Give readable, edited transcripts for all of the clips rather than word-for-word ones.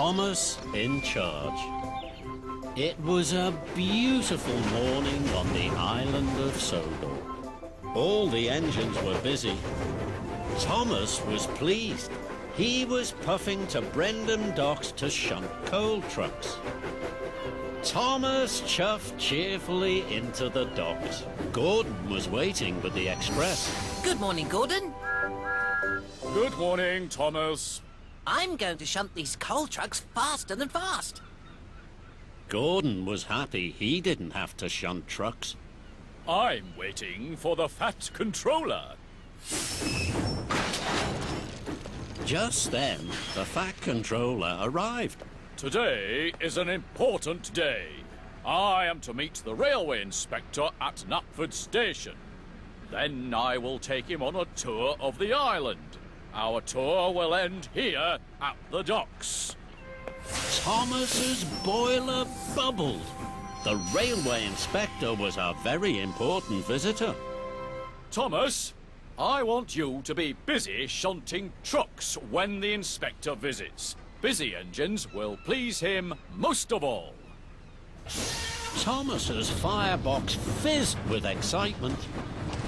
Thomas in charge. It was a beautiful morning on the island of Sodor. All the engines were busy. Thomas was pleased. He was puffing to Brendam docks to shunt coal trucks. Thomas chuffed cheerfully into the docks. Gordon was waiting with the express. Good morning, Gordon. Good morning, Thomas. I'm going to shunt these coal trucks faster than fast. Gordon was happy he didn't have to shunt trucks. I'm waiting for the Fat Controller. Just then, the Fat Controller arrived. Today is an important day. I am to meet the railway inspector at Knapford Station. Then I will take him on a tour of the island. Our tour will end here at the docks. Thomas's boiler bubbled. The railway inspector was a very important visitor. Thomas, I want you to be busy shunting trucks when the inspector visits. Busy engines will please him most of all. Thomas's firebox fizzed with excitement.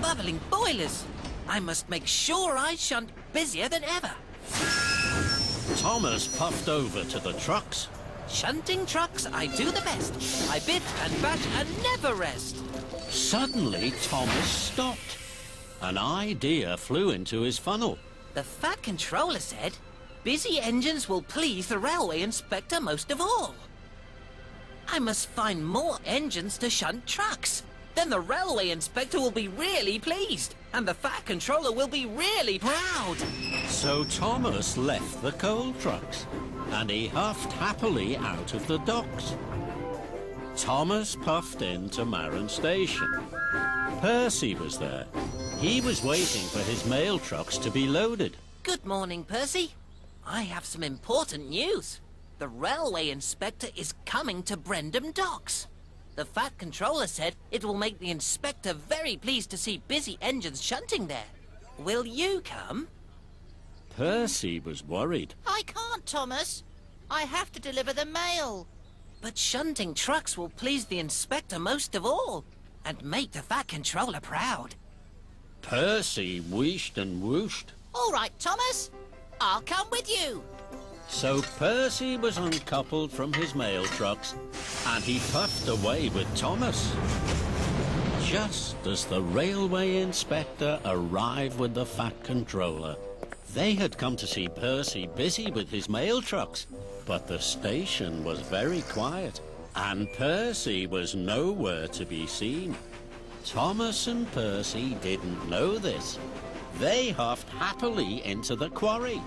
Bubbling boilers. I must make sure I shunt busier than ever. Thomas puffed over to the trucks. Shunting trucks, I do the best. I bit and bash and never rest. Suddenly, Thomas stopped. An idea flew into his funnel. The Fat Controller said, busy engines will please the railway inspector most of all. I must find more engines to shunt trucks. Then the railway inspector will be really pleased, and the Fat Controller will be really proud. So Thomas left the coal trucks, and he huffed happily out of the docks. Thomas puffed into Marron Station. Percy was there. He was waiting for his mail trucks to be loaded. Good morning, Percy. I have some important news. The railway inspector is coming to Brendam docks. The Fat Controller said it will make the inspector very pleased to see busy engines shunting there. Will you come? Percy was worried. I can't, Thomas. I have to deliver the mail. But shunting trucks will please the inspector most of all, and make the Fat Controller proud. Percy wheeshed and whooshed. All right, Thomas. I'll come with you. So Percy was uncoupled from his mail trucks, and he puffed away with Thomas. Just as the railway inspector arrived with the Fat Controller, they had come to see Percy busy with his mail trucks, but the station was very quiet, and Percy was nowhere to be seen. Thomas and Percy didn't know this. They huffed happily into the quarry.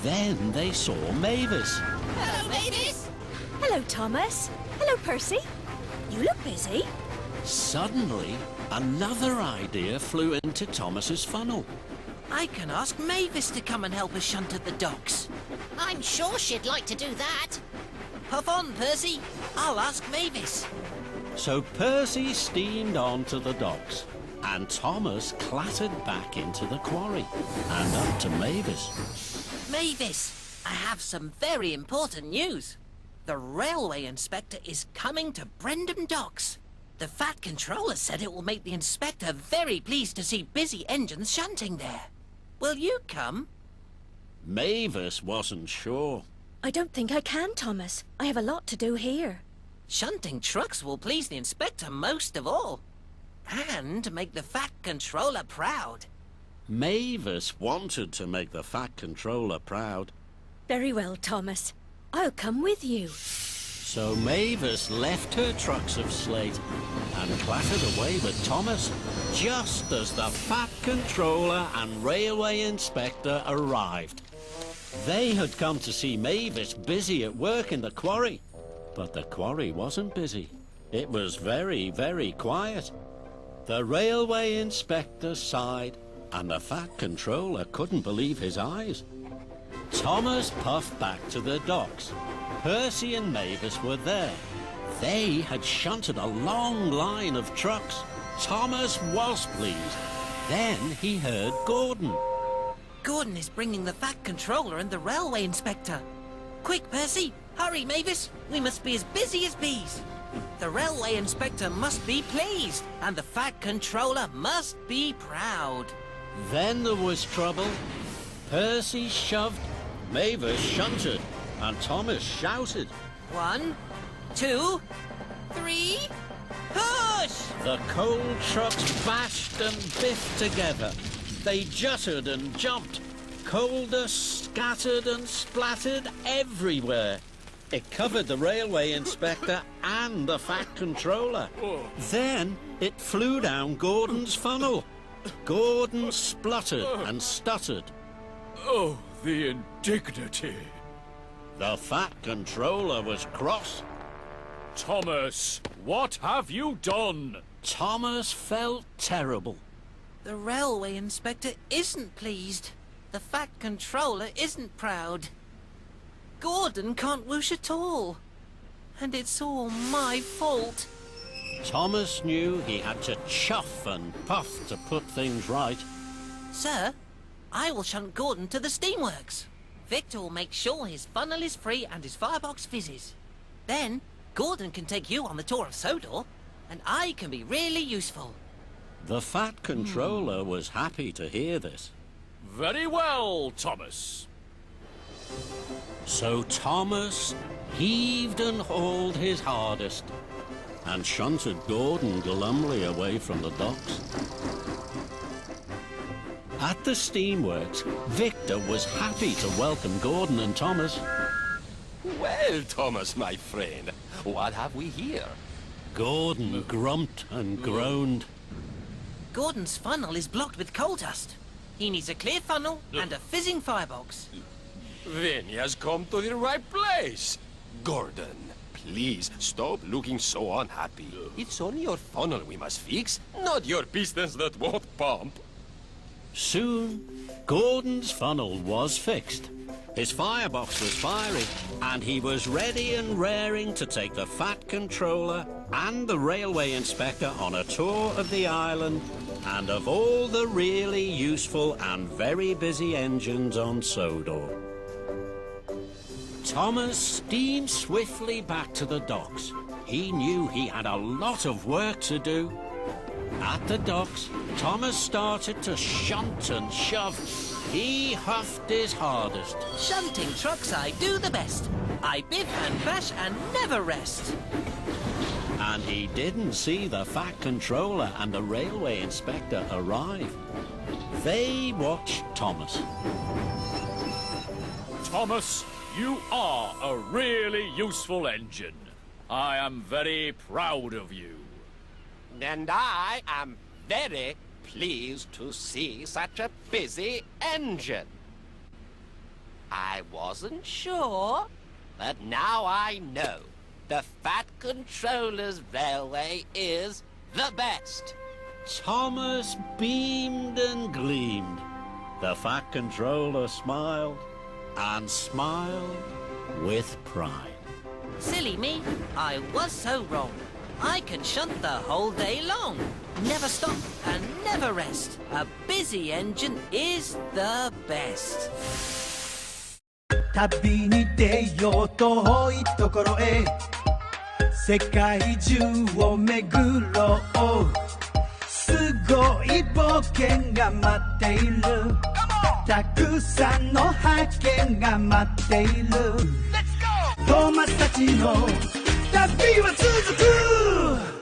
Then they saw Mavis. Hello, Mavis. Hello, Thomas. Hello, Percy. You look busy. Suddenly, another idea flew into Thomas's funnel. I can ask Mavis to come and help us shunt at the docks. I'm sure she'd like to do that. Puff on, Percy. I'll ask Mavis. So Percy steamed on to the docks, and Thomas clattered back into the quarry and up to Mavis. Mavis, I have some very important news. The railway inspector is coming to Brendam docks. The Fat Controller said it will make the inspector very pleased to see busy engines shunting there. Will you come? Mavis wasn't sure. I don't think I can, Thomas. I have a lot to do here. Shunting trucks will please the inspector most of all, and make the Fat Controller proud. Mavis wanted to make the Fat Controller proud. Very well, Thomas. I'll come with you. So Mavis left her trucks of slate and clattered away with Thomas, just as the Fat Controller and Railway Inspector arrived. They had come to see Mavis busy at work in the quarry, but the quarry wasn't busy. It was very, very quiet. The Railway Inspector sighed, and the Fat Controller couldn't believe his eyes. Thomas puffed back to the docks. Percy and Mavis were there. They had shunted a long line of trucks. Thomas was pleased. Then he heard Gordon. Gordon is bringing the Fat Controller and the Railway Inspector. Quick, Percy, Hurry, Mavis! We must be as busy as bees. The railway inspector must be pleased, and the fat controller must be proud. Then there was trouble. Percy shoved, Mavis shunted, and Thomas shouted. 1, 2, 3, push! The coal trucks bashed and biffed together. They jutted and jumped. Coal dust scattered and splattered everywhere. It covered the railway inspector and the fat controller. Then it flew down Gordon's funnel. Gordon spluttered and stuttered. Oh, the indignity. The fat controller was cross. Thomas, what have you done? Thomas felt terrible. The railway inspector isn't pleased. The fat controller isn't proud. Gordon can't whoosh at all. And it's all my fault. Thomas knew he had to chuff and puff to put things right. Sir, I will shunt Gordon to the steamworks. Victor will make sure his funnel is free and his firebox fizzes. Then, Gordon can take you on the tour of Sodor, and I can be really useful. The fat controller was happy to hear this. Very well, Thomas. So Thomas heaved and hauled his hardest and shunted Gordon glumly away from the docks. At the steamworks, Victor was happy to welcome Gordon and Thomas. Well, Thomas, my friend, what have we here? Gordon grumped and groaned. Gordon's funnel is blocked with coal dust. He needs a clear funnel and a fizzing firebox. Then he has come to the right place. Gordon, please stop looking so unhappy. It's only your funnel we must fix, not your pistons that won't pump. Soon, Gordon's funnel was fixed. His firebox was firing, and he was ready and raring to take the fat controller and the railway inspector on a tour of the island and of all the really useful and very busy engines on Sodor. Thomas steamed swiftly back to the docks. He knew he had a lot of work to do. At the docks, Thomas started to shunt and shove. He huffed his hardest. Shunting trucks I do the best. I biff and bash and never rest. And he didn't see the fat controller and the railway inspector arrive. They watched Thomas. Thomas, you are a really useful engine. I am very proud of you. And I am very pleased to see such a busy engine. I wasn't sure, but now I know. The Fat Controller's railway is the best. Thomas beamed and gleamed. The fat controller smiled and smiled with pride. Silly me, I was so wrong. I can shunt the whole day long. Never stop and never rest. A busy engine is the best. 旅に出よう遠いところへ世界中を巡ろうすごい冒険が待っているたくさんの発見が待っているトーマスたちの旅は続く